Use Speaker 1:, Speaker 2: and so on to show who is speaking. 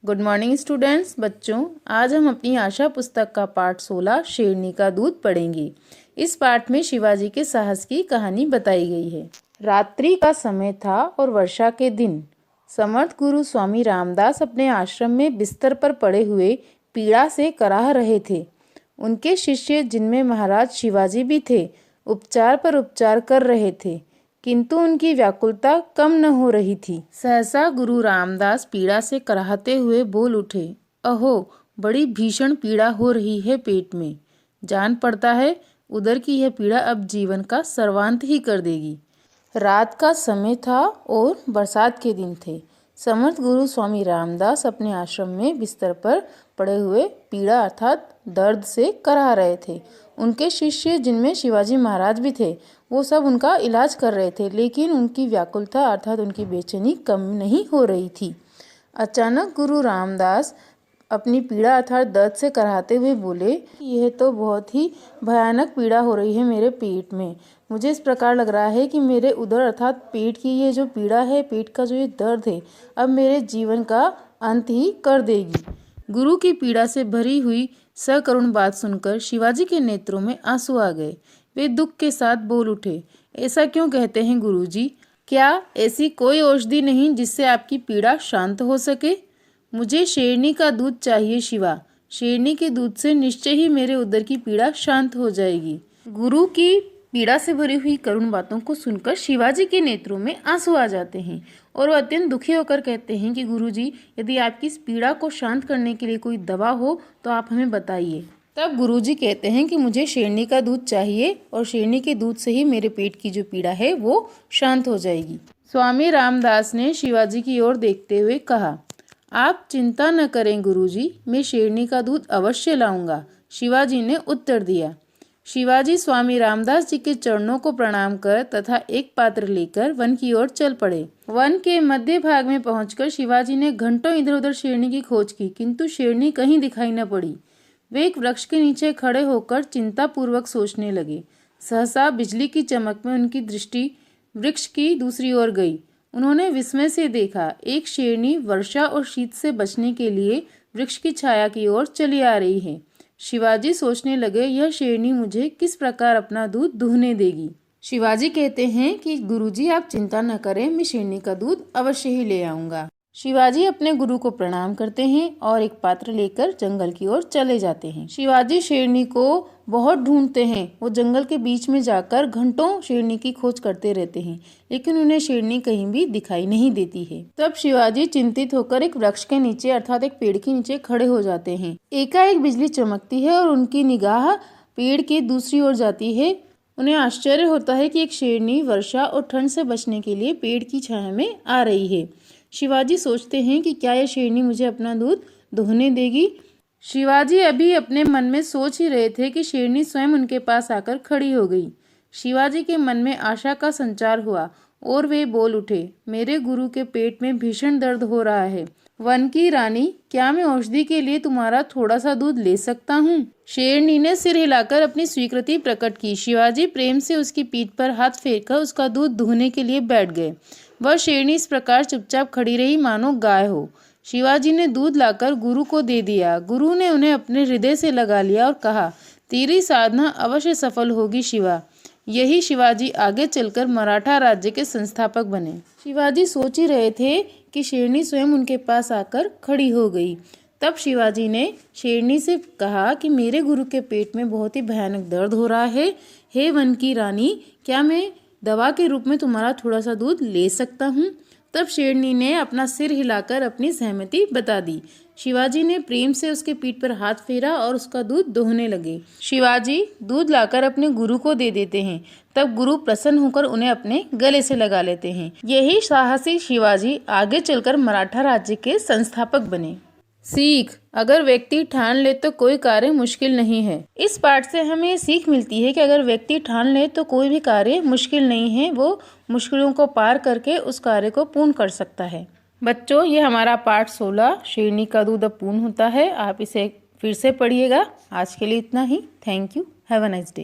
Speaker 1: Good morning students. बच्चों, आज हम अपनी आशा पुस्तक का पाठ 16 शेरनी का दूध पढ़ेंगे। इस पाठ में शिवाजी के साहस की कहानी बताई गई है। रात्रि का समय था और वर्षा के दिन। समर्थ गुरु स्वामी रामदास अपने आश्रम में बिस्तर पर पड़े हुए पीड़ा से कराह रहे थे। उनके शिष्य, जिनमें महाराज शिवाजी भी थे, उपचार पर उपचार कर रहे थे, किंतु उनकी व्याकुलता कम न हो रही थी। सहसा गुरु रामदास पीड़ा से कराहते हुए बोल उठे, अहो, बड़ी भीषण पीड़ा हो रही है पेट में। जान पड़ता है उधर की यह पीड़ा अब जीवन का सर्वांत ही कर देगी। रात का समय था और बरसात के दिन थे। समर्थ गुरु स्वामी रामदास अपने आश्रम में बिस्तर पर पड़े हुए पीड़ा अर्थात दर्द से कराह रहे थे। उनके शिष्य, जिनमें शिवाजी महाराज भी थे, वो सब उनका इलाज कर रहे थे, लेकिन उनकी व्याकुलता अर्थात उनकी बेचैनी कम नहीं हो रही थी। अचानक गुरु रामदास अपनी पीड़ा अर्थात दर्द से कराहते हुए बोले, यह तो बहुत ही भयानक पीड़ा हो रही है मेरे पेट में। मुझे इस प्रकार लग रहा है कि मेरे उदर अर्थात पेट की ये जो पीड़ा है, पेट का जो ये दर्द है, अब मेरे जीवन का अंत ही कर देगी। गुरु की पीड़ा से भरी हुई सकरुण बात सुनकर शिवाजी के नेत्रों में आंसू आ गए। वे दुख के साथ बोल उठे, ऐसा क्यों कहते हैं गुरुजी? क्या ऐसी कोई औषधि नहीं जिससे आपकी पीड़ा शांत हो सके? मुझे शेरनी का दूध चाहिए शिवा। शेरनी के दूध से निश्चय ही मेरे उदर की पीड़ा शांत हो जाएगी। गुरु की पीड़ा से भरी हुई करुण बातों को सुनकर शिवाजी के नेत्रों में आंसू आ जाते हैं और वो अत्यंत दुखी होकर कहते हैं कि गुरुजी, यदि आपकी इस पीड़ा को शांत करने के लिए कोई दवा हो तो आप हमें बताइए। तब गुरुजी कहते हैं कि मुझे शेरनी का दूध चाहिए और शेरनी के दूध से ही मेरे पेट की जो पीड़ा है वो शांत हो जाएगी। स्वामी रामदास ने शिवाजी की ओर देखते हुए कहा, आप चिंता न करें गुरुजी, मैं शेरनी का दूध अवश्य लाऊंगा। शिवाजी ने उत्तर दिया। शिवाजी स्वामी रामदास जी के चरणों को प्रणाम कर तथा एक पात्र लेकर वन की ओर चल पड़े। वन के मध्य भाग में पहुंचकर शिवाजी ने घंटों इधर उधर शेरनी की खोज की, किंतु शेरनी कहीं दिखाई न पड़ी। वे एक वृक्ष के नीचे खड़े होकर चिंतापूर्वक सोचने लगे। सहसा बिजली की चमक में उनकी दृष्टि वृक्ष की दूसरी ओर गई। उन्होंने विस्मय से देखा, एक शेरनी वर्षा और शीत से बचने के लिए वृक्ष की छाया की ओर चली आ रही है। शिवाजी सोचने लगे, यह शेरनी मुझे किस प्रकार अपना दूध दूहने देगी। शिवाजी कहते हैं कि गुरुजी, आप चिंता न करें, मैं शेरनी का दूध अवश्य ही ले आऊंगा। शिवाजी अपने गुरु को प्रणाम करते हैं और एक पात्र लेकर जंगल की ओर चले जाते हैं। शिवाजी शेरनी को बहुत ढूंढते हैं। वो जंगल के बीच में जाकर घंटों शेरनी की खोज करते रहते हैं, लेकिन उन्हें शेरनी कहीं भी दिखाई नहीं देती है। तब शिवाजी चिंतित होकर एक वृक्ष के नीचे अर्थात एक पेड़ के नीचे खड़े हो जाते हैं। एकाएक बिजली चमकती है और उनकी निगाह पेड़ के दूसरी ओर जाती है। उन्हें आश्चर्य होता है कि एक शेरनी वर्षा और ठंड से बचने के लिए पेड़ की छाया में आ रही है। शिवाजी सोचते हैं कि क्या यह शेरनी मुझे अपना दूध दोहने देगी। शिवाजी अभी अपने मन में सोच ही रहे थे कि शेरनी स्वयं उनके पास आकर खड़ी हो गई। शिवाजी के मन में आशा का संचार हुआ और वे बोल उठे, मेरे गुरु के पेट में भीषण दर्द हो रहा है। वन की रानी, क्या मैं औषधि के लिए तुम्हारा थोड़ा सा दूध ले सकता हूँ? शेरनी ने सिर हिलाकर अपनी स्वीकृति प्रकट की। शिवाजी प्रेम से उसकी पीठ पर हाथ फेरकर उसका दूध दूहने के लिए बैठ गए। वह शेरनी इस प्रकार चुपचाप खड़ी रही मानो गाय हो। शिवाजी ने दूध लाकर गुरु को दे दिया। गुरु ने उन्हें अपने हृदय से लगा लिया और कहा, तेरी साधना अवश्य सफल होगी शिवा। यही शिवाजी आगे चलकर मराठा राज्य के संस्थापक बने। शिवाजी सोच ही रहे थे कि शेरनी स्वयं उनके पास आकर खड़ी हो गई। तब शिवाजी ने शेरनी से कहा कि मेरे गुरु के पेट में बहुत ही भयानक दर्द हो रहा है। हे वन की रानी, क्या मैं दवा के रूप में तुम्हारा थोड़ा सा दूध ले सकता हूँ? तब शेरनी ने अपना सिर हिलाकर अपनी सहमति बता दी। शिवाजी ने प्रेम से उसके पीठ पर हाथ फेरा और उसका दूध दोहने लगे। शिवाजी दूध लाकर अपने गुरु को दे देते हैं। तब गुरु प्रसन्न होकर उन्हें अपने गले से लगा लेते हैं। यही साहसी शिवाजी आगे चलकर मराठा राज्य के संस्थापक बने। सीख, अगर व्यक्ति ठान ले तो कोई कार्य मुश्किल नहीं है। इस पाठ से हमें ये सीख मिलती है कि अगर व्यक्ति ठान ले तो कोई भी कार्य मुश्किल नहीं है। वो मुश्किलों को पार करके उस कार्य को पूर्ण कर सकता है। बच्चों, ये हमारा पाठ 16 शेरनी का दूध अब पूर्ण होता है। आप इसे फिर से पढ़िएगा। आज के लिए इतना ही। Thank you. Have a nice day.